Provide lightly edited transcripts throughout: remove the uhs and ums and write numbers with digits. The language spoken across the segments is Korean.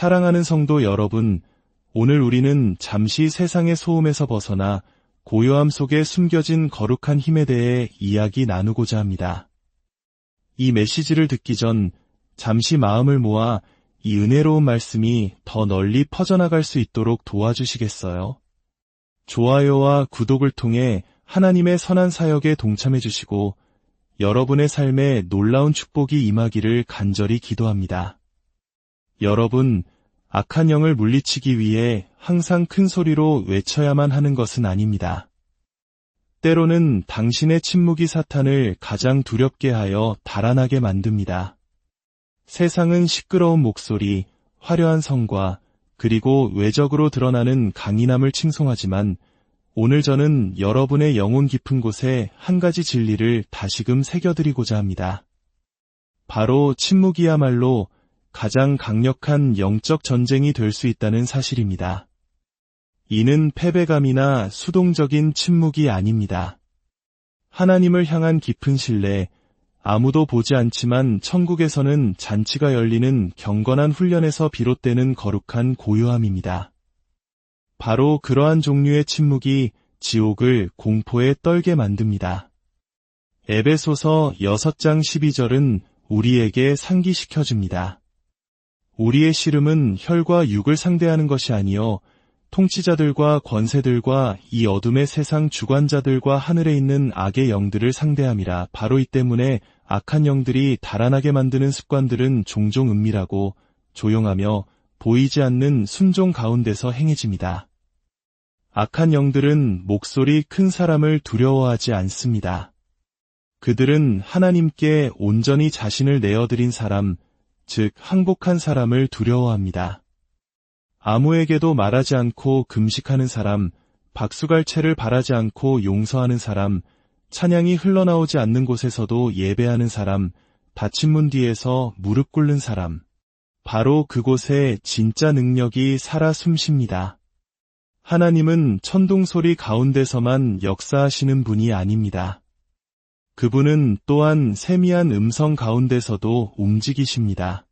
사랑하는 성도 여러분, 오늘 우리는 잠시 세상의 소음에서 벗어나 고요함 속에 숨겨진 거룩한 힘에 대해 이야기 나누고자 합니다. 이 메시지를 듣기 전 잠시 마음을 모아 이 은혜로운 말씀이 더 널리 퍼져나갈 수 있도록 도와주시겠어요? 좋아요와 구독을 통해 하나님의 선한 사역에 동참해 주시고 여러분의 삶에 놀라운 축복이 임하기를 간절히 기도합니다. 여러분, 악한 영을 물리치기 위해 항상 큰 소리로 외쳐야만 하는 것은 아닙니다. 때로는 당신의 침묵이 사탄을 가장 두렵게 하여 달아나게 만듭니다. 세상은 시끄러운 목소리, 화려한 성과, 그리고 외적으로 드러나는 강인함을 칭송하지만 오늘 저는 여러분의 영혼 깊은 곳에 한 가지 진리를 다시금 새겨드리고자 합니다. 바로 침묵이야말로 가장 강력한 영적 전쟁이 될 수 있다는 사실입니다. 이는 패배감이나 수동적인 침묵이 아닙니다. 하나님을 향한 깊은 신뢰, 아무도 보지 않지만 천국에서는 잔치가 열리는 경건한 훈련에서 비롯되는 거룩한 고요함입니다. 바로 그러한 종류의 침묵이 지옥을 공포에 떨게 만듭니다. 에베소서 6장 12절은 우리에게 상기시켜줍니다. 우리의 씨름은 혈과 육을 상대하는 것이 아니요 통치자들과 권세들과 이 어둠의 세상 주관자들과 하늘에 있는 악의 영들을 상대함이라. 바로 이 때문에 악한 영들이 달아나게 만드는 습관들은 종종 은밀하고 조용하며 보이지 않는 순종 가운데서 행해집니다. 악한 영들은 목소리 큰 사람을 두려워하지 않습니다. 그들은 하나님께 온전히 자신을 내어드린 사람, 즉 항복한 사람을 두려워합니다. 아무에게도 말하지 않고 금식하는 사람, 박수갈채를 바라지 않고 용서하는 사람, 찬양이 흘러나오지 않는 곳에서도 예배하는 사람, 닫힌 문 뒤에서 무릎 꿇는 사람. 바로 그곳에 진짜 능력이 살아 숨쉽니다. 하나님은 천둥소리 가운데서만 역사하시는 분이 아닙니다. 그분은 또한 세미한 음성 가운데서도 움직이십니다.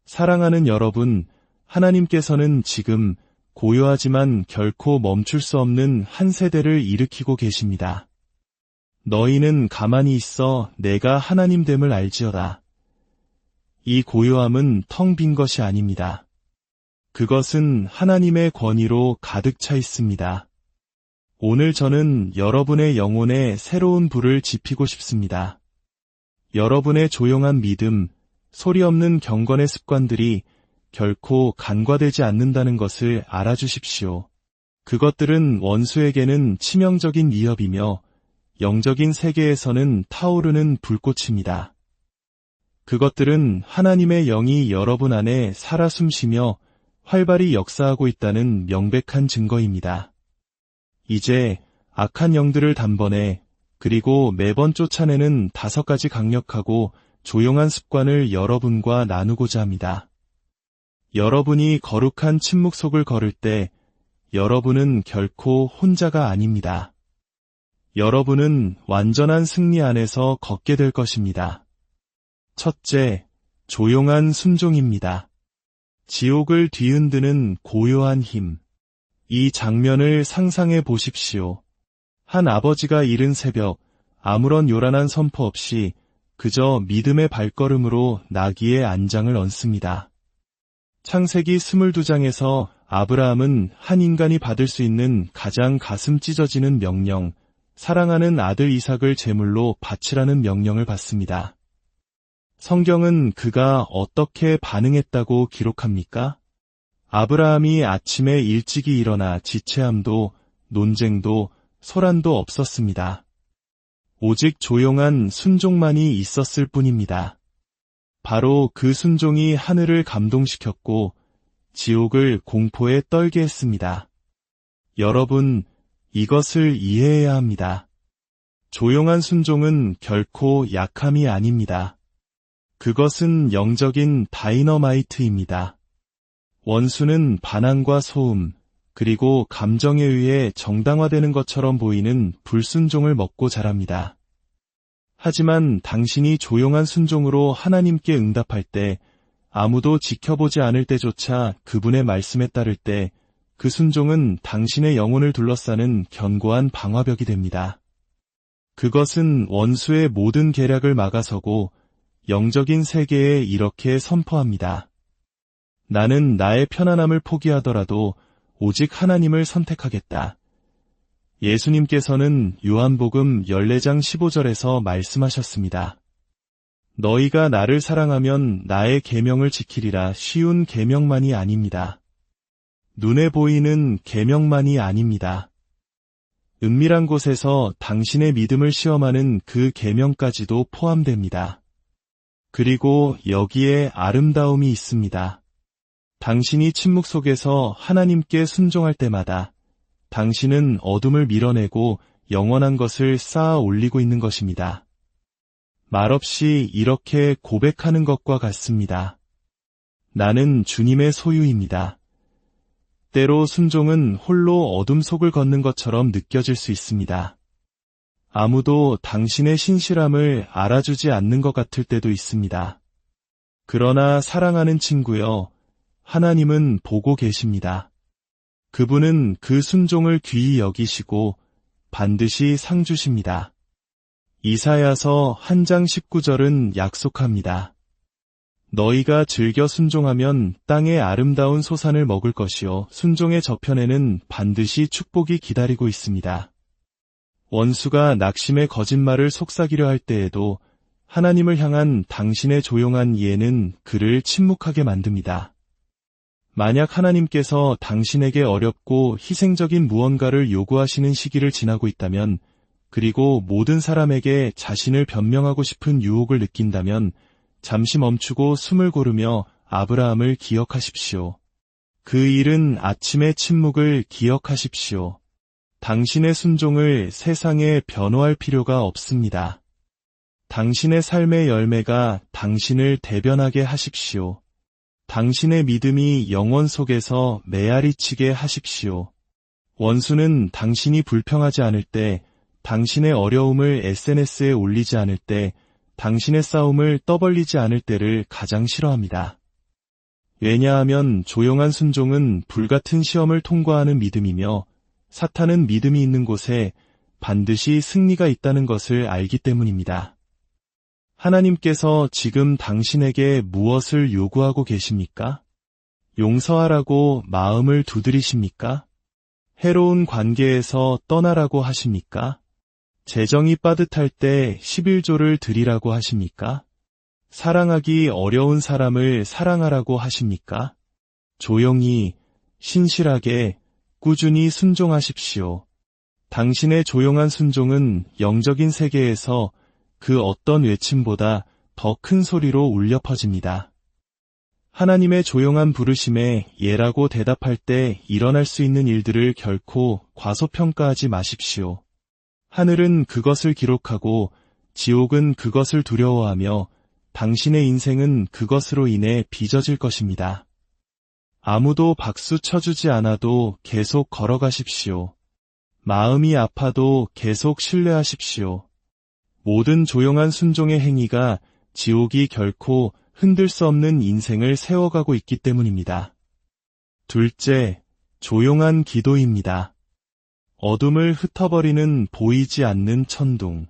사랑하는 여러분, 하나님께서는 지금 고요하지만 결코 멈출 수 없는 한 세대를 일으키고 계십니다. 너희는 가만히 있어 내가 하나님됨을 알지어다. 이 고요함은 텅 빈 것이 아닙니다. 그것은 하나님의 권위로 가득 차 있습니다. 오늘 저는 여러분의 영혼에 새로운 불을 지피고 싶습니다. 여러분의 조용한 믿음, 소리 없는 경건의 습관들이 결코 간과되지 않는다는 것을 알아주십시오. 그것들은 원수에게는 치명적인 위협이며 영적인 세계에서는 타오르는 불꽃입니다. 그것들은 하나님의 영이 여러분 안에 살아 숨쉬며 활발히 역사하고 있다는 명백한 증거입니다. 이제 악한 영들을 단번에 그리고 매번 쫓아내는 5가지 강력하고 조용한 습관을 여러분과 나누고자 합니다. 여러분이 거룩한 침묵 속을 걸을 때 여러분은 결코 혼자가 아닙니다. 여러분은 완전한 승리 안에서 걷게 될 것입니다. 첫째, 조용한 순종입니다. 지옥을 뒤흔드는 고요한 힘. 이 장면을 상상해 보십시오. 한 아버지가 이른 새벽 아무런 요란한 선포 없이 그저 믿음의 발걸음으로 나귀의 안장을 얹습니다. 창세기 22장에서 아브라함은 한 인간이 받을 수 있는 가장 가슴 찢어지는 명령, 사랑하는 아들 이삭을 제물로 바치라는 명령을 받습니다. 성경은 그가 어떻게 반응했다고 기록합니까? 아브라함이 아침에 일찍이 일어나 지체함도 논쟁도 소란도 없었습니다. 오직 조용한 순종만이 있었을 뿐입니다. 바로 그 순종이 하늘을 감동시켰고 지옥을 공포에 떨게 했습니다. 여러분, 이것을 이해해야 합니다. 조용한 순종은 결코 약함이 아닙니다. 그것은 영적인 다이너마이트입니다. 원수는 반항과 소음, 그리고 감정에 의해 정당화되는 것처럼 보이는 불순종을 먹고 자랍니다. 하지만 당신이 조용한 순종으로 하나님께 응답할 때 아무도 지켜보지 않을 때조차 그분의 말씀에 따를 때 그 순종은 당신의 영혼을 둘러싸는 견고한 방화벽이 됩니다. 그것은 원수의 모든 계략을 막아서고 영적인 세계에 이렇게 선포합니다. 나는 나의 편안함을 포기하더라도 오직 하나님을 선택하겠다. 예수님께서는 요한복음 14장 15절에서 말씀하셨습니다. 너희가 나를 사랑하면 나의 계명을 지키리라. 쉬운 계명만이 아닙니다. 눈에 보이는 계명만이 아닙니다. 은밀한 곳에서 당신의 믿음을 시험하는 그 계명까지도 포함됩니다. 그리고 여기에 아름다움이 있습니다. 당신이 침묵 속에서 하나님께 순종할 때마다 당신은 어둠을 밀어내고 영원한 것을 쌓아 올리고 있는 것입니다. 말없이 이렇게 고백하는 것과 같습니다. 나는 주님의 소유입니다. 때로 순종은 홀로 어둠 속을 걷는 것처럼 느껴질 수 있습니다. 아무도 당신의 신실함을 알아주지 않는 것 같을 때도 있습니다. 그러나 사랑하는 친구여, 하나님은 보고 계십니다. 그분은 그 순종을 귀히 여기시고 반드시 상 주십니다. 이사야서 1장 19절은 약속합니다. 너희가 즐겨 순종하면 땅의 아름다운 소산을 먹을 것이요 순종의 저편에는 반드시 축복이 기다리고 있습니다. 원수가 낙심의 거짓말을 속삭이려 할 때에도 하나님을 향한 당신의 조용한 이해는 그를 침묵하게 만듭니다. 만약 하나님께서 당신에게 어렵고 희생적인 무언가를 요구하시는 시기를 지나고 있다면, 그리고 모든 사람에게 자신을 변명하고 싶은 유혹을 느낀다면 잠시 멈추고 숨을 고르며 아브라함을 기억하십시오. 그 일은 아침의 침묵을 기억하십시오. 당신의 순종을 세상에 변호할 필요가 없습니다. 당신의 삶의 열매가 당신을 대변하게 하십시오. 당신의 믿음이 영원 속에서 메아리치게 하십시오. 원수는 당신이 불평하지 않을 때, 당신의 어려움을 SNS에 올리지 않을 때, 당신의 싸움을 떠벌리지 않을 때를 가장 싫어합니다. 왜냐하면 조용한 순종은 불같은 시험을 통과하는 믿음이며 사탄은 믿음이 있는 곳에 반드시 승리가 있다는 것을 알기 때문입니다. 하나님께서 지금 당신에게 무엇을 요구하고 계십니까? 용서하라고 마음을 두드리십니까? 해로운 관계에서 떠나라고 하십니까? 재정이 빠듯할 때 11조를 드리라고 하십니까? 사랑하기 어려운 사람을 사랑하라고 하십니까? 조용히, 신실하게, 꾸준히 순종하십시오. 당신의 조용한 순종은 영적인 세계에서 그 어떤 외침보다 더 큰 소리로 울려 퍼집니다. 하나님의 조용한 부르심에 예라고 대답할 때 일어날 수 있는 일들을 결코 과소평가하지 마십시오. 하늘은 그것을 기록하고 지옥은 그것을 두려워하며 당신의 인생은 그것으로 인해 빚어질 것입니다. 아무도 박수 쳐주지 않아도 계속 걸어가십시오. 마음이 아파도 계속 신뢰하십시오. 모든 조용한 순종의 행위가 지옥이 결코 흔들 수 없는 인생을 세워가고 있기 때문입니다. 둘째, 조용한 기도입니다. 어둠을 흩어버리는 보이지 않는 천둥.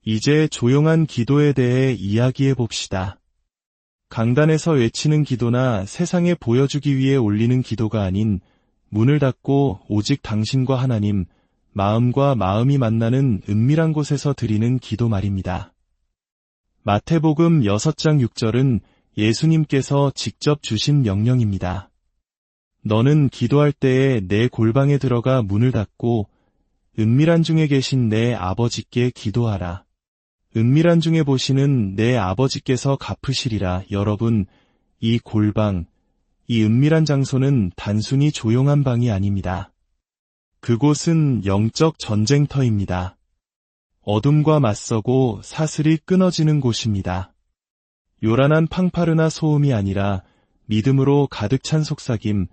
이제 조용한 기도에 대해 이야기해 봅시다. 강단에서 외치는 기도나 세상에 보여주기 위해 올리는 기도가 아닌 문을 닫고 오직 당신과 하나님, 마음과 마음이 만나는 은밀한 곳에서 드리는 기도 말입니다. 마태복음 6장 6절은 예수님께서 직접 주신 명령입니다. 너는 기도할 때에 내 골방에 들어가 문을 닫고 은밀한 중에 계신 내 아버지께 기도하라. 은밀한 중에 보시는 내 아버지께서 갚으시리라. 여러분, 이 골방, 이 은밀한 장소는 단순히 조용한 방이 아닙니다. 그곳은 영적 전쟁터입니다. 어둠과 맞서고 사슬이 끊어지는 곳입니다. 요란한 팡파르나 소음이 아니라 믿음으로 가득 찬 속삭임,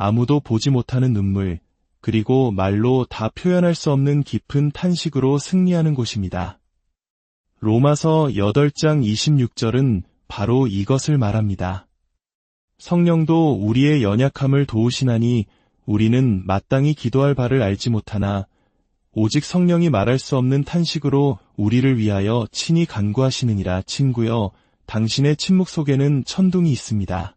아무도 보지 못하는 눈물, 그리고 말로 다 표현할 수 없는 깊은 탄식으로 승리하는 곳입니다. 로마서 8장 26절은 바로 이것을 말합니다. 성령도 우리의 연약함을 도우시나니 우리는 마땅히 기도할 바를 알지 못하나 오직 성령이 말할 수 없는 탄식으로 우리를 위하여 친히 간구하시느니라. 친구여, 당신의 침묵 속에는 천둥이 있습니다.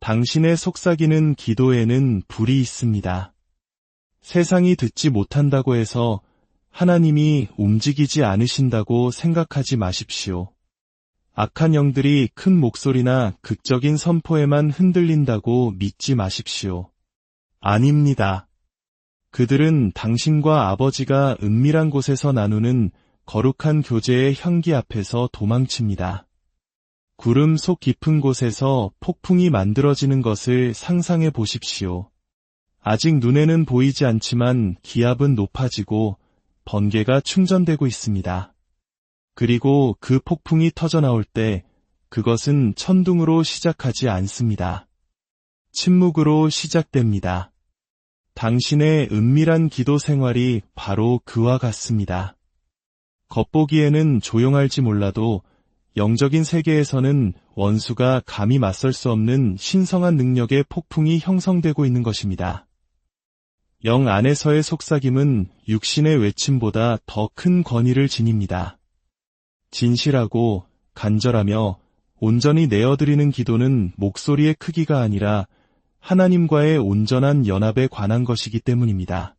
당신의 속삭이는 기도에는 불이 있습니다. 세상이 듣지 못한다고 해서 하나님이 움직이지 않으신다고 생각하지 마십시오. 악한 영들이 큰 목소리나 극적인 선포에만 흔들린다고 믿지 마십시오. 아닙니다. 그들은 당신과 아버지가 은밀한 곳에서 나누는 거룩한 교제의 향기 앞에서 도망칩니다. 구름 속 깊은 곳에서 폭풍이 만들어지는 것을 상상해 보십시오. 아직 눈에는 보이지 않지만 기압은 높아지고 번개가 충전되고 있습니다. 그리고 그 폭풍이 터져나올 때 그것은 천둥으로 시작하지 않습니다. 침묵으로 시작됩니다. 당신의 은밀한 기도 생활이 바로 그와 같습니다. 겉보기에는 조용할지 몰라도 영적인 세계에서는 원수가 감히 맞설 수 없는 신성한 능력의 폭풍이 형성되고 있는 것입니다. 영 안에서의 속삭임은 육신의 외침보다 더 큰 권위를 지닙니다. 진실하고 간절하며 온전히 내어드리는 기도는 목소리의 크기가 아니라 하나님과의 온전한 연합에 관한 것이기 때문입니다.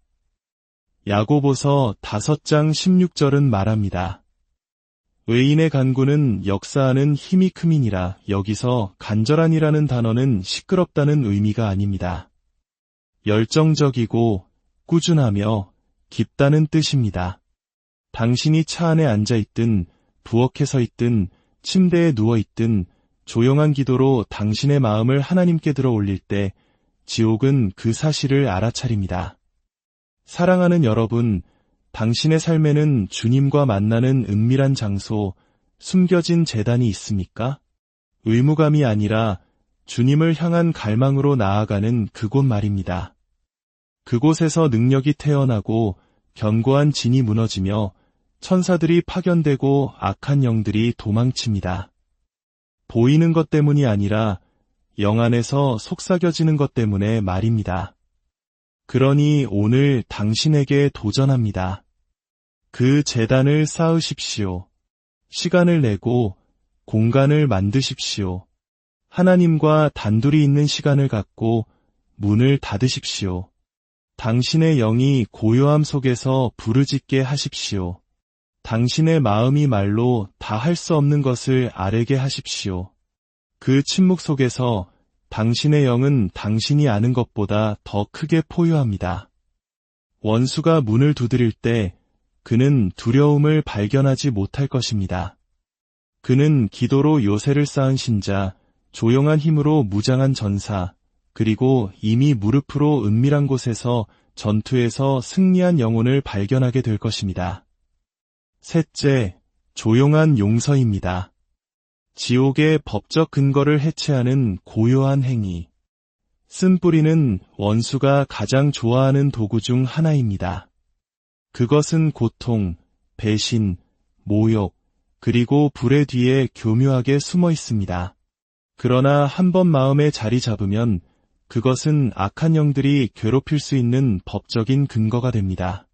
야고보서 5장 16절은 말합니다. 의인의 간구는 역사하는 힘이 큼이니라. 여기서 간절한이라는 단어는 시끄럽다는 의미가 아닙니다. 열정적이고 꾸준하며 깊다는 뜻입니다. 당신이 차 안에 앉아있든 부엌에 서 있든 침대에 누워있든 조용한 기도로 당신의 마음을 하나님께 들어 올릴 때 지옥은 그 사실을 알아차립니다. 사랑하는 여러분, 당신의 삶에는 주님과 만나는 은밀한 장소, 숨겨진 제단이 있습니까? 의무감이 아니라 주님을 향한 갈망으로 나아가는 그곳 말입니다. 그곳에서 능력이 태어나고 견고한 진이 무너지며 천사들이 파견되고 악한 영들이 도망칩니다. 보이는 것 때문이 아니라 영 안에서 속삭여지는 것 때문에 말입니다. 그러니 오늘 당신에게 도전합니다. 그 제단을 쌓으십시오. 시간을 내고 공간을 만드십시오. 하나님과 단둘이 있는 시간을 갖고 문을 닫으십시오. 당신의 영이 고요함 속에서 부르짖게 하십시오. 당신의 마음이 말로 다 할 수 없는 것을 아뢰게 하십시오. 그 침묵 속에서 당신의 영은 당신이 아는 것보다 더 크게 포효합니다. 원수가 문을 두드릴 때 그는 두려움을 발견하지 못할 것입니다. 그는 기도로 요새를 쌓은 신자, 조용한 힘으로 무장한 전사, 그리고 이미 무릎으로 은밀한 곳에서 전투에서 승리한 영혼을 발견하게 될 것입니다. 셋째, 조용한 용서입니다. 지옥의 법적 근거를 해체하는 고요한 행위. 쓴뿌리는 원수가 가장 좋아하는 도구 중 하나입니다. 그것은 고통, 배신, 모욕, 그리고 불의 뒤에 교묘하게 숨어 있습니다. 그러나 한 번 마음에 자리 잡으면 그것은 악한 영들이 괴롭힐 수 있는 법적인 근거가 됩니다.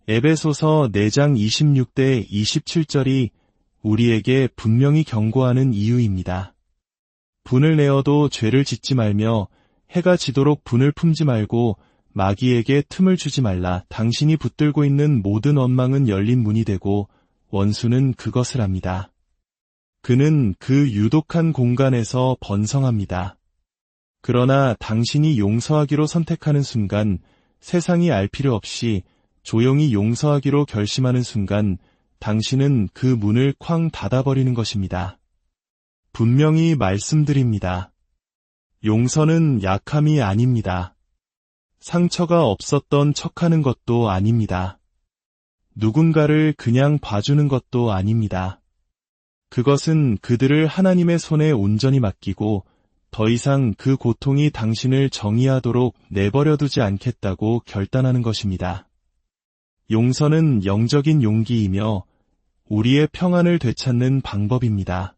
에베소서 4장 26대 27절이 우리에게 분명히 경고하는 이유입니다. 분을 내어도 죄를 짓지 말며 해가 지도록 분을 품지 말고 마귀에게 틈을 주지 말라. 당신이 붙들고 있는 모든 원망은 열린 문이 되고 원수는 그것을 압니다. 그는 그 유독한 공간에서 번성합니다. 그러나 당신이 용서하기로 선택하는 순간, 세상이 알 필요 없이 조용히 용서하기로 결심하는 순간 당신은 그 문을 쾅 닫아버리는 것입니다. 분명히 말씀드립니다. 용서는 약함이 아닙니다. 상처가 없었던 척하는 것도 아닙니다. 누군가를 그냥 봐주는 것도 아닙니다. 그것은 그들을 하나님의 손에 온전히 맡기고 더 이상 그 고통이 당신을 정의하도록 내버려두지 않겠다고 결단하는 것입니다. 용서는 영적인 용기이며 우리의 평안을 되찾는 방법입니다.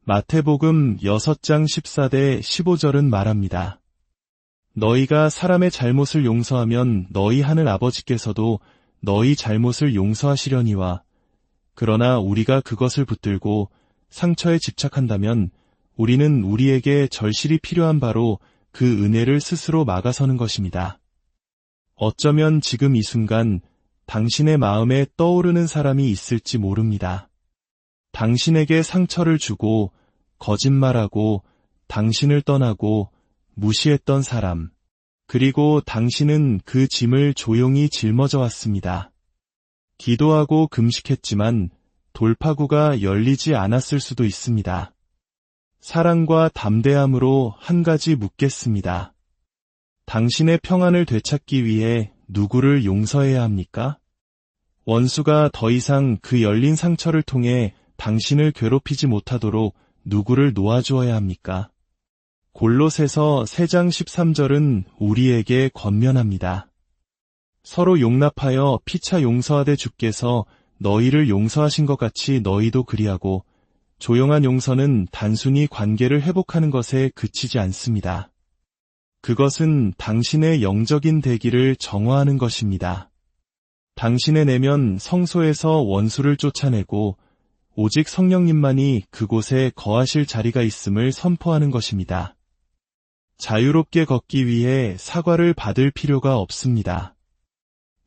마태복음 6장 14-15절은 말합니다. 너희가 사람의 잘못을 용서하면 너희 하늘 아버지께서도 너희 잘못을 용서하시려니와 그러나 우리가 그것을 붙들고 상처에 집착한다면 우리는 우리에게 절실히 필요한 바로 그 은혜를 스스로 막아서는 것입니다. 어쩌면 지금 이 순간 당신의 마음에 떠오르는 사람이 있을지 모릅니다. 당신에게 상처를 주고 거짓말하고 당신을 떠나고 무시했던 사람, 그리고 당신은 그 짐을 조용히 짊어져 왔습니다. 기도하고 금식했지만 돌파구가 열리지 않았을 수도 있습니다. 사랑과 담대함으로 한 가지 묻겠습니다. 당신의 평안을 되찾기 위해 누구를 용서해야 합니까? 원수가 더 이상 그 열린 상처를 통해 당신을 괴롭히지 못하도록 누구를 놓아주어야 합니까? 골로새서 3장 13절은 우리에게 권면합니다. 서로 용납하여 피차 용서하되 주께서 너희를 용서하신 것 같이 너희도 그리하고 조용한 용서는 단순히 관계를 회복하는 것에 그치지 않습니다. 그것은 당신의 영적인 대기를 정화하는 것입니다. 당신의 내면 성소에서 원수를 쫓아내고 오직 성령님만이 그곳에 거하실 자리가 있음을 선포하는 것입니다. 자유롭게 걷기 위해 사과를 받을 필요가 없습니다.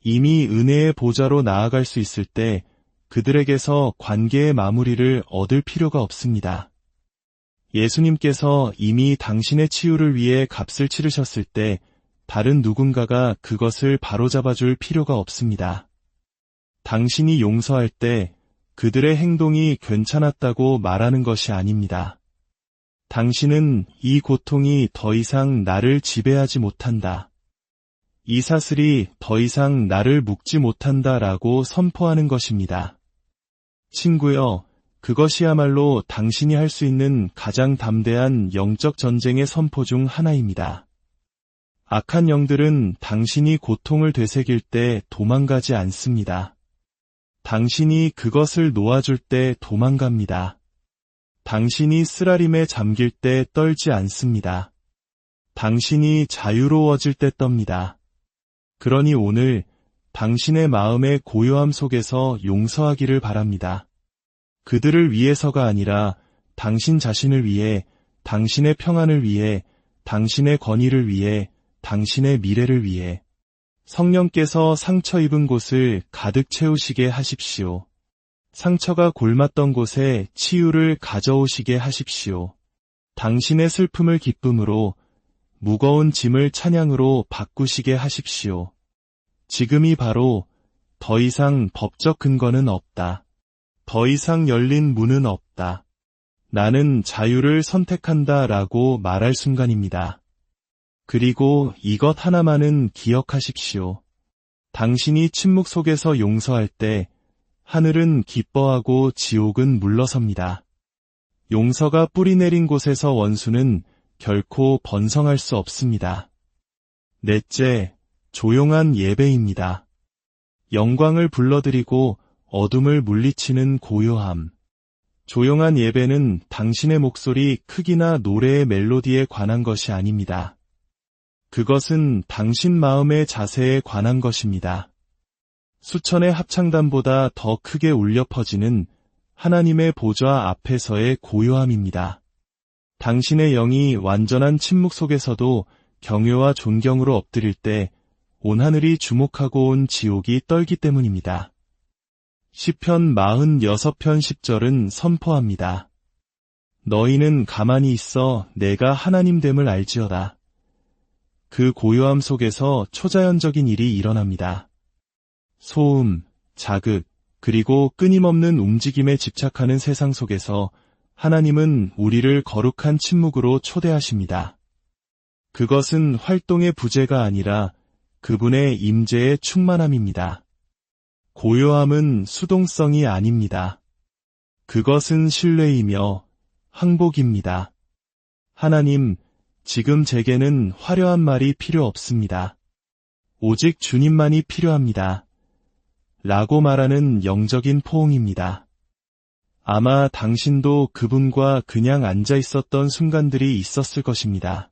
이미 은혜의 보좌로 나아갈 수 있을 때 그들에게서 관계의 마무리를 얻을 필요가 없습니다. 예수님께서 이미 당신의 치유를 위해 값을 치르셨을 때 다른 누군가가 그것을 바로잡아줄 필요가 없습니다. 당신이 용서할 때 그들의 행동이 괜찮았다고 말하는 것이 아닙니다. 당신은 이 고통이 더 이상 나를 지배하지 못한다. 이 사슬이 더 이상 나를 묶지 못한다라고 선포하는 것입니다. 친구여, 그것이야말로 당신이 할 수 있는 가장 담대한 영적 전쟁의 선포 중 하나입니다. 악한 영들은 당신이 고통을 되새길 때 도망가지 않습니다. 당신이 그것을 놓아줄 때 도망갑니다. 당신이 쓰라림에 잠길 때 떨지 않습니다. 당신이 자유로워질 때 떱니다. 그러니 오늘 당신의 마음의 고요함 속에서 용서하기를 바랍니다. 그들을 위해서가 아니라 당신 자신을 위해, 당신의 평안을 위해, 당신의 권위를 위해, 당신의 미래를 위해 성령께서 상처 입은 곳을 가득 채우시게 하십시오. 상처가 골맞던 곳에 치유를 가져오시게 하십시오. 당신의 슬픔을 기쁨으로, 무거운 짐을 찬양으로 바꾸시게 하십시오. 지금이 바로 더 이상 법적 근거는 없다. 더 이상 열린 문은 없다. 나는 자유를 선택한다 라고 말할 순간입니다. 그리고 이것 하나만은 기억하십시오. 당신이 침묵 속에서 용서할 때 하늘은 기뻐하고 지옥은 물러섭니다. 용서가 뿌리 내린 곳에서 원수는 결코 번성할 수 없습니다. 넷째, 조용한 예배입니다. 영광을 불러들이고 어둠을 물리치는 고요함. 조용한 예배는 당신의 목소리 크기나 노래의 멜로디에 관한 것이 아닙니다. 그것은 당신 마음의 자세에 관한 것입니다. 수천의 합창단보다 더 크게 울려 퍼지는 하나님의 보좌 앞에서의 고요함입니다. 당신의 영이 완전한 침묵 속에서도 경외와 존경으로 엎드릴 때 온 하늘이 주목하고 온 지옥이 떨기 때문입니다. 시편 46편 10절은 선포합니다. 너희는 가만히 있어 내가 하나님됨을 알지어다. 그 고요함 속에서 초자연적인 일이 일어납니다. 소음, 자극, 그리고 끊임없는 움직임에 집착하는 세상 속에서 하나님은 우리를 거룩한 침묵으로 초대하십니다. 그것은 활동의 부재가 아니라 그분의 임재의 충만함입니다. 고요함은 수동성이 아닙니다. 그것은 신뢰이며 항복입니다. 하나님, 지금 제게는 화려한 말이 필요 없습니다. 오직 주님만이 필요합니다. 라고 말하는 영적인 포옹입니다. 아마 당신도 그분과 그냥 앉아 있었던 순간들이 있었을 것입니다.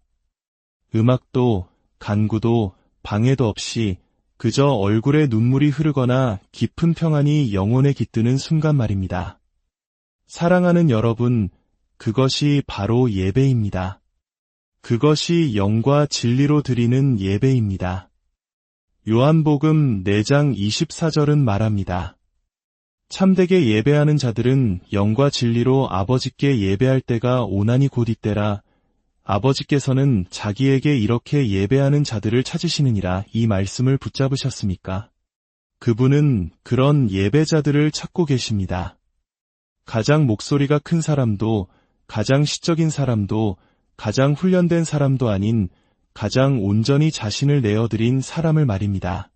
음악도, 간구도, 방해도 없이 그저 얼굴에 눈물이 흐르거나 깊은 평안이 영혼에 깃드는 순간 말입니다. 사랑하는 여러분, 그것이 바로 예배입니다. 그것이 영과 진리로 드리는 예배입니다. 요한복음 4장 24절은 말합니다. 참되게 예배하는 자들은 영과 진리로 아버지께 예배할 때가 오나니 곧 이때라. 아버지께서는 자기에게 이렇게 예배하는 자들을 찾으시느니라. 이 말씀을 붙잡으셨습니까? 그분은 그런 예배자들을 찾고 계십니다. 가장 목소리가 큰 사람도, 가장 시적인 사람도, 가장 훈련된 사람도 아닌 가장 온전히 자신을 내어드린 사람을 말입니다.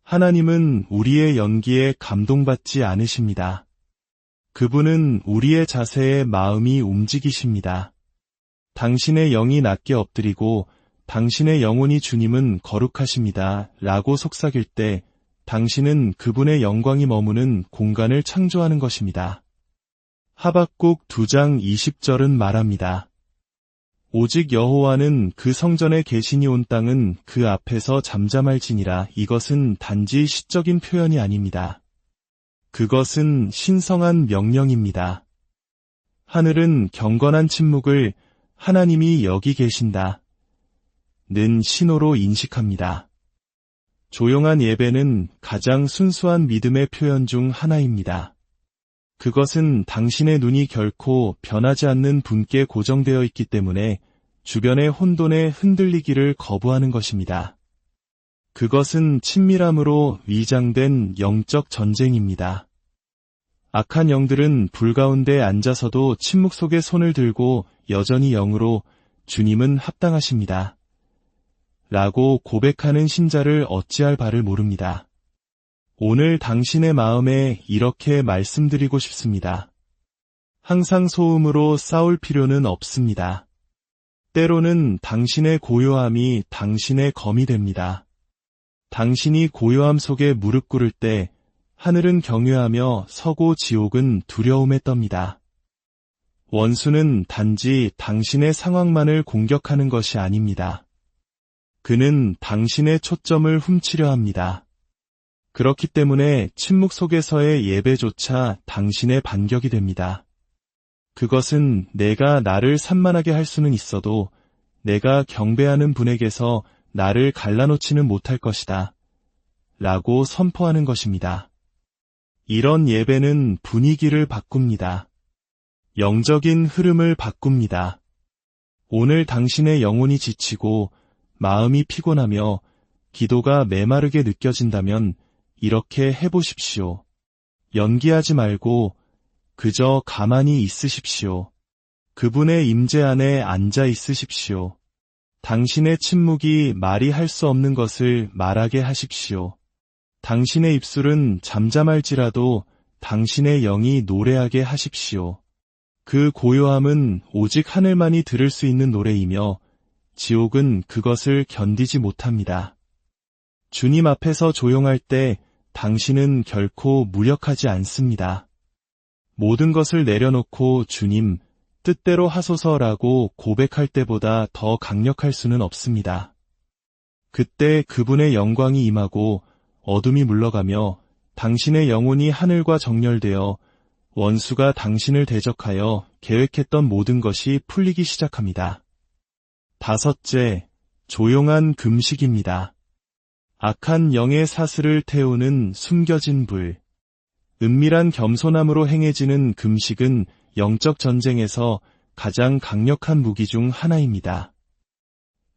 하나님은 우리의 연기에 감동받지 않으십니다. 그분은 우리의 자세에 마음이 움직이십니다. 당신의 영이 낮게 엎드리고 당신의 영혼이 주님은 거룩하십니다. 라고 속삭일 때 당신은 그분의 영광이 머무는 공간을 창조하는 것입니다. 하박국 2장 20절은 말합니다. 오직 여호와는 그 성전에 계시니 온 땅은 그 앞에서 잠잠할지니라. 이것은 단지 시적인 표현이 아닙니다. 그것은 신성한 명령입니다. 하늘은 경건한 침묵을 하나님이 여기 계신다 는 신호로 인식합니다. 조용한 예배는 가장 순수한 믿음의 표현 중 하나입니다. 그것은 당신의 눈이 결코 변하지 않는 분께 고정되어 있기 때문에 주변의 혼돈에 흔들리기를 거부하는 것입니다. 그것은 친밀함으로 위장된 영적 전쟁입니다. 악한 영들은 불 가운데 앉아서도 침묵 속에 손을 들고 여전히 영으로 주님은 합당하십니다. 라고 고백하는 신자를 어찌할 바를 모릅니다. 오늘 당신의 마음에 이렇게 말씀드리고 싶습니다. 항상 소음으로 싸울 필요는 없습니다. 때로는 당신의 고요함이 당신의 검이 됩니다. 당신이 고요함 속에 무릎 꿇을 때 하늘은 경외하며 서고 지옥은 두려움에 떱니다. 원수는 단지 당신의 상황만을 공격하는 것이 아닙니다. 그는 당신의 초점을 훔치려 합니다. 그렇기 때문에 침묵 속에서의 예배조차 당신의 반격이 됩니다. 그것은 내가 나를 산만하게 할 수는 있어도 내가 경배하는 분에게서 나를 갈라놓지는 못할 것이다. 라고 선포하는 것입니다. 이런 예배는 분위기를 바꿉니다. 영적인 흐름을 바꿉니다. 오늘 당신의 영혼이 지치고 마음이 피곤하며 기도가 메마르게 느껴진다면 이렇게 해보십시오. 연기하지 말고 그저 가만히 있으십시오. 그분의 임재 안에 앉아 있으십시오. 당신의 침묵이 말이 할 수 없는 것을 말하게 하십시오. 당신의 입술은 잠잠할지라도 당신의 영이 노래하게 하십시오. 그 고요함은 오직 하늘만이 들을 수 있는 노래이며 지옥은 그것을 견디지 못합니다. 주님 앞에서 조용할 때 당신은 결코 무력하지 않습니다. 모든 것을 내려놓고 주님, 뜻대로 하소서라고 고백할 때보다 더 강력할 수는 없습니다. 그때 그분의 영광이 임하고 어둠이 물러가며 당신의 영혼이 하늘과 정렬되어 원수가 당신을 대적하여 계획했던 모든 것이 풀리기 시작합니다. 5째, 조용한 금식입니다. 악한 영의 사슬을 태우는 숨겨진 불. 은밀한 겸손함으로 행해지는 금식은 영적 전쟁에서 가장 강력한 무기 중 하나입니다.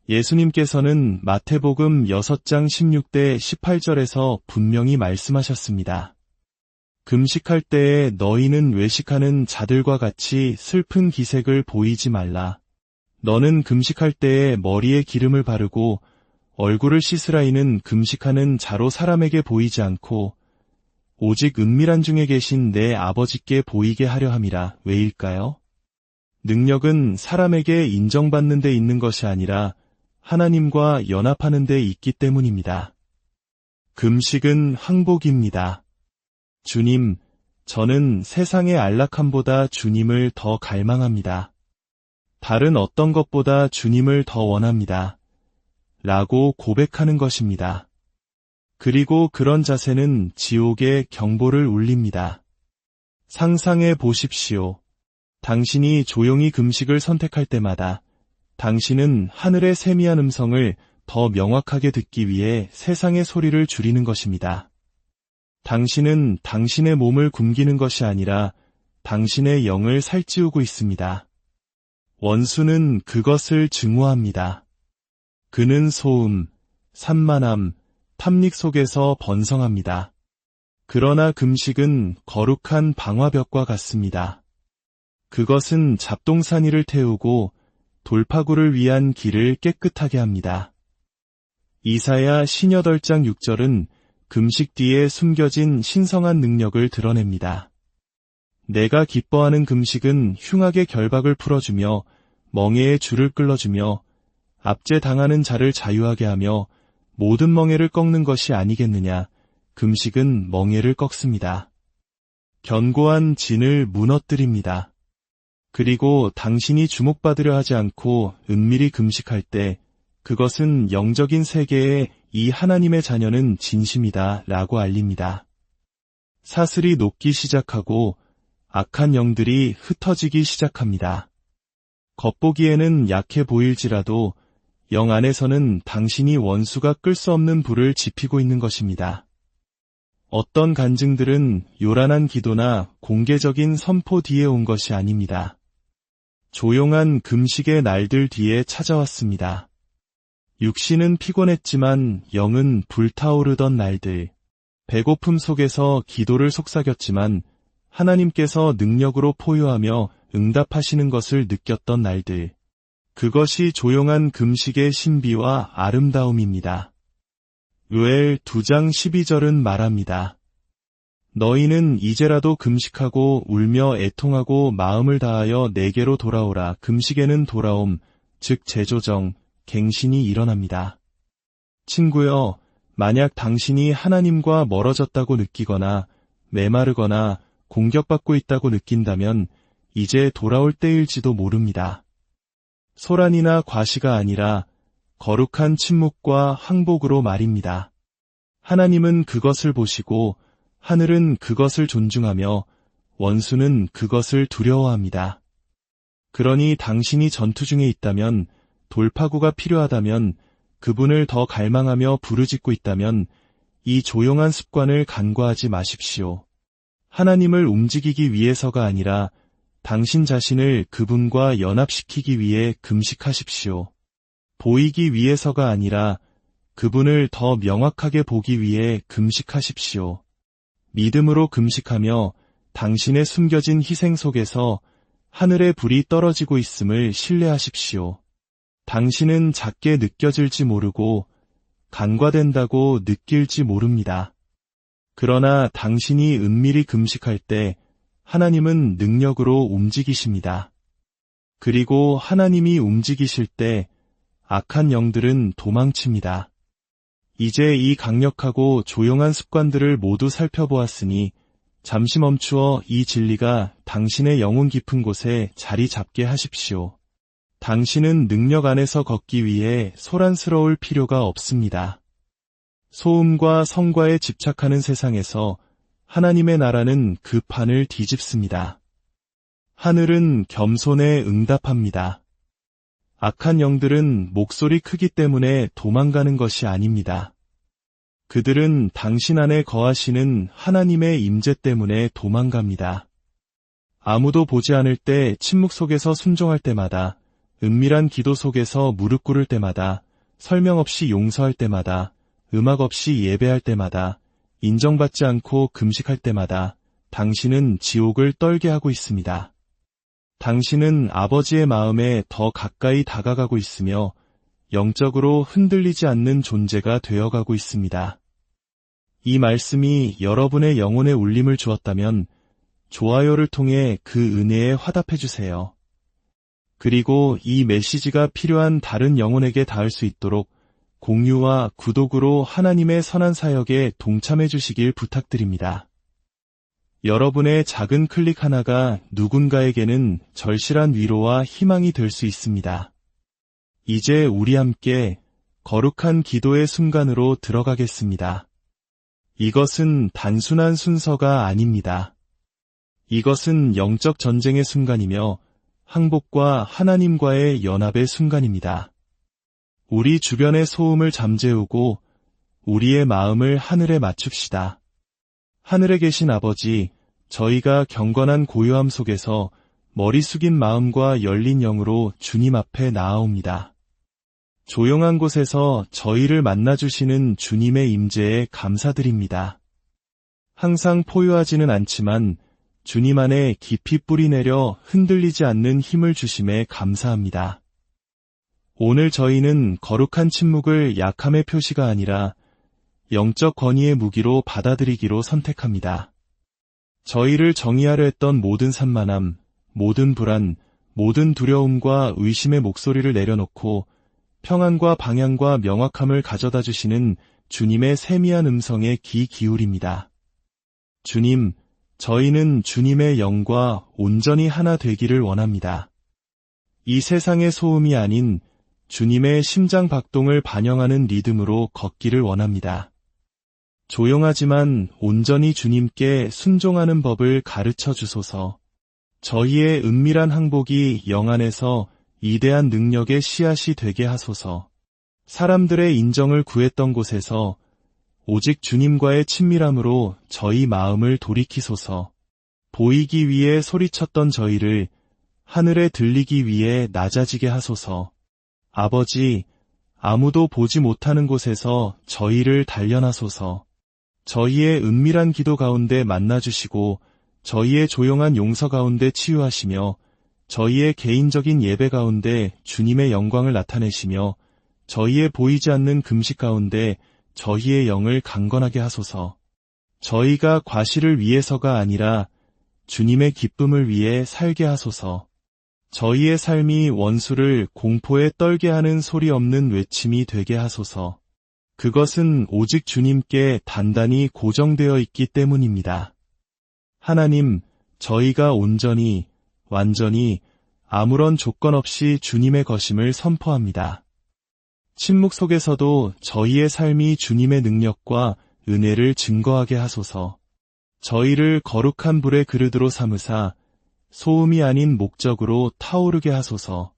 예수님께서는 마태복음 6장 16대 18절에서 분명히 말씀하셨습니다. 금식할 때에 너희는 외식하는 자들과 같이 슬픈 기색을 보이지 말라. 너는 금식할 때에 머리에 기름을 바르고 얼굴을 씻으라. 이는 금식하는 자로 사람에게 보이지 않고 오직 은밀한 중에 계신 내 아버지께 보이게 하려 함이라. 왜일까요? 능력은 사람에게 인정받는 데 있는 것이 아니라 하나님과 연합하는 데 있기 때문입니다. 금식은 항복입니다. 주님, 저는 세상의 안락함보다 주님을 더 갈망합니다. 다른 어떤 것보다 주님을 더 원합니다. 라고 고백하는 것입니다. 그리고 그런 자세는 지옥의 경보를 울립니다. 상상해 보십시오. 당신이 조용히 금식을 선택할 때마다 당신은 하늘의 세미한 음성을 더 명확하게 듣기 위해 세상의 소리를 줄이는 것입니다. 당신은 당신의 몸을 굶기는 것이 아니라 당신의 영을 살찌우고 있습니다. 원수는 그것을 증오합니다. 그는 소음, 산만함, 탐닉 속에서 번성합니다. 그러나 금식은 거룩한 방화벽과 같습니다. 그것은 잡동사니를 태우고 돌파구를 위한 길을 깨끗하게 합니다. 이사야 58장 6절은 금식 뒤에 숨겨진 신성한 능력을 드러냅니다. 내가 기뻐하는 금식은 흉악의 결박을 풀어주며 멍에의 줄을 끌어주며 압제당하는 자를 자유하게 하며 모든 멍에를 꺾는 것이 아니겠느냐. 금식은 멍에를 꺾습니다. 견고한 진을 무너뜨립니다. 그리고 당신이 주목받으려 하지 않고 은밀히 금식할 때 그것은 영적인 세계에 이 하나님의 자녀는 진심이다 라고 알립니다. 사슬이 녹기 시작하고 악한 영들이 흩어지기 시작합니다. 겉보기에는 약해 보일지라도 영 안에서는 당신이 원수가 끌 수 없는 불을 지피고 있는 것입니다. 어떤 간증들은 요란한 기도나 공개적인 선포 뒤에 온 것이 아닙니다. 조용한 금식의 날들 뒤에 찾아왔습니다. 육신은 피곤했지만 영은 불타오르던 날들, 배고픔 속에서 기도를 속삭였지만 하나님께서 능력으로 포효하며 응답하시는 것을 느꼈던 날들, 그것이 조용한 금식의 신비와 아름다움입니다. 요엘 2장 12절은 말합니다. 너희는 이제라도 금식하고 울며 애통하고 마음을 다하여 내게로 돌아오라. 금식에는 돌아옴, 즉 재조정, 갱신이 일어납니다. 친구여, 만약 당신이 하나님과 멀어졌다고 느끼거나 메마르거나 공격받고 있다고 느낀다면 이제 돌아올 때일지도 모릅니다. 소란이나 과시가 아니라 거룩한 침묵과 항복으로 말입니다. 하나님은 그것을 보시고 하늘은 그것을 존중하며 원수는 그것을 두려워합니다. 그러니 당신이 전투 중에 있다면, 돌파구가 필요하다면, 그분을 더 갈망하며 부르짖고 있다면 이 조용한 습관을 간과하지 마십시오. 하나님을 움직이기 위해서가 아니라 당신 자신을 그분과 연합시키기 위해 금식하십시오. 보이기 위해서가 아니라 그분을 더 명확하게 보기 위해 금식하십시오. 믿음으로 금식하며 당신의 숨겨진 희생 속에서 하늘의 불이 떨어지고 있음을 신뢰하십시오. 당신은 작게 느껴질지 모르고 간과된다고 느낄지 모릅니다. 그러나 당신이 은밀히 금식할 때 하나님은 능력으로 움직이십니다. 그리고 하나님이 움직이실 때 악한 영들은 도망칩니다. 이제 이 강력하고 조용한 습관들을 모두 살펴보았으니 잠시 멈추어 이 진리가 당신의 영혼 깊은 곳에 자리 잡게 하십시오. 당신은 능력 안에서 걷기 위해 소란스러울 필요가 없습니다. 소음과 성과에 집착하는 세상에서 하나님의 나라는 그 판을 뒤집습니다. 하늘은 겸손에 응답합니다. 악한 영들은 목소리 크기 때문에 도망가는 것이 아닙니다. 그들은 당신 안에 거하시는 하나님의 임재 때문에 도망갑니다. 아무도 보지 않을 때 침묵 속에서 순종할 때마다, 은밀한 기도 속에서 무릎 꿇을 때마다, 설명 없이 용서할 때마다, 음악 없이 예배할 때마다, 인정받지 않고 금식할 때마다 당신은 지옥을 떨게 하고 있습니다. 당신은 아버지의 마음에 더 가까이 다가가고 있으며 영적으로 흔들리지 않는 존재가 되어가고 있습니다. 이 말씀이 여러분의 영혼에 울림을 주었다면 좋아요를 통해 그 은혜에 화답해 주세요. 그리고 이 메시지가 필요한 다른 영혼에게 닿을 수 있도록 공유와 구독으로 하나님의 선한 사역에 동참해 주시길 부탁드립니다. 여러분의 작은 클릭 하나가 누군가에게는 절실한 위로와 희망이 될 수 있습니다. 이제 우리 함께 거룩한 기도의 순간으로 들어가겠습니다. 이것은 단순한 순서가 아닙니다. 이것은 영적 전쟁의 순간이며 항복과 하나님과의 연합의 순간입니다. 우리 주변의 소음을 잠재우고 우리의 마음을 하늘에 맞춥시다. 하늘에 계신 아버지, 저희가 경건한 고요함 속에서 머리 숙인 마음과 열린 영으로 주님 앞에 나아옵니다. 조용한 곳에서 저희를 만나주시는 주님의 임재에 감사드립니다. 항상 포효하지는 않지만 주님 안에 깊이 뿌리내려 흔들리지 않는 힘을 주심에 감사합니다. 오늘 저희는 거룩한 침묵을 약함의 표시가 아니라 영적 권위의 무기로 받아들이기로 선택합니다. 저희를 정의하려 했던 모든 산만함, 모든 불안, 모든 두려움과 의심의 목소리를 내려놓고 평안과 방향과 명확함을 가져다 주시는 주님의 세미한 음성에 귀 기울입니다. 주님, 저희는 주님의 영과 온전히 하나 되기를 원합니다. 이 세상의 소음이 아닌 주님의 심장 박동을 반영하는 리듬으로 걷기를 원합니다. 조용하지만 온전히 주님께 순종하는 법을 가르쳐 주소서. 저희의 은밀한 항복이 영 안에서 이대한 능력의 씨앗이 되게 하소서. 사람들의 인정을 구했던 곳에서 오직 주님과의 친밀함으로 저희 마음을 돌이키소서. 보이기 위해 소리쳤던 저희를 하늘에 들리기 위해 낮아지게 하소서. 아버지, 아무도 보지 못하는 곳에서 저희를 단련하소서. 저희의 은밀한 기도 가운데 만나주시고 저희의 조용한 용서 가운데 치유하시며 저희의 개인적인 예배 가운데 주님의 영광을 나타내시며 저희의 보이지 않는 금식 가운데 저희의 영을 강건하게 하소서. 저희가 과실을 위해서가 아니라 주님의 기쁨을 위해 살게 하소서. 저희의 삶이 원수를 공포에 떨게 하는 소리 없는 외침이 되게 하소서. 그것은 오직 주님께 단단히 고정되어 있기 때문입니다. 하나님, 저희가 온전히, 완전히, 아무런 조건 없이 주님의 거심을 선포합니다. 침묵 속에서도 저희의 삶이 주님의 능력과 은혜를 증거하게 하소서. 저희를 거룩한 불의 그릇으로 삼으사 소음이 아닌 목적으로 타오르게 하소서.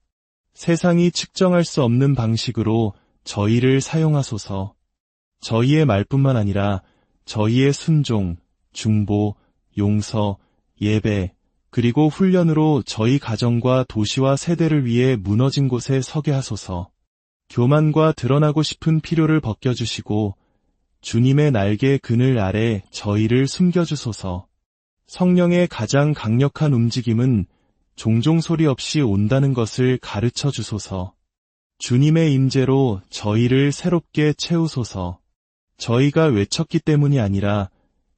세상이 측정할 수 없는 방식으로 저희를 사용하소서. 저희의 말뿐만 아니라 저희의 순종, 중보, 용서, 예배, 그리고 훈련으로 저희 가정과 도시와 세대를 위해 무너진 곳에 서게 하소서. 교만과 드러나고 싶은 필요를 벗겨주시고 주님의 날개 그늘 아래 저희를 숨겨주소서. 성령의 가장 강력한 움직임은 종종 소리 없이 온다는 것을 가르쳐 주소서. 주님의 임재로 저희를 새롭게 채우소서. 저희가 외쳤기 때문이 아니라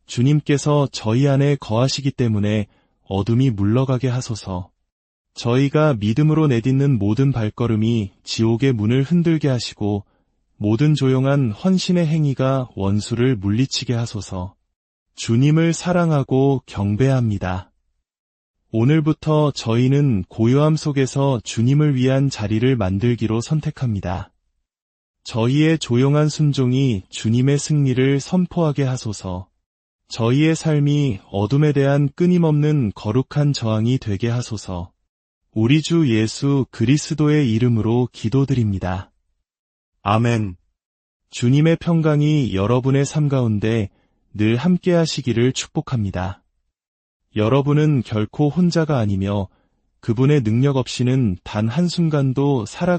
주님께서 저희 안에 거하시기 때문에 어둠이 물러가게 하소서. 저희가 믿음으로 내딛는 모든 발걸음이 지옥의 문을 흔들게 하시고 모든 조용한 헌신의 행위가 원수를 물리치게 하소서. 주님을 사랑하고 경배합니다. 오늘부터 저희는 고요함 속에서 주님을 위한 자리를 만들기로 선택합니다. 저희의 조용한 순종이 주님의 승리를 선포하게 하소서. 저희의 삶이 어둠에 대한 끊임없는 거룩한 저항이 되게 하소서. 우리 주 예수 그리스도의 이름으로 기도드립니다. 아멘. 주님의 평강이 여러분의 삶 가운데 늘 함께 하시기를 축복합니다. 여러분은 결코 혼자가 아니며 그분의 능력 없이는 단 한순간도 살아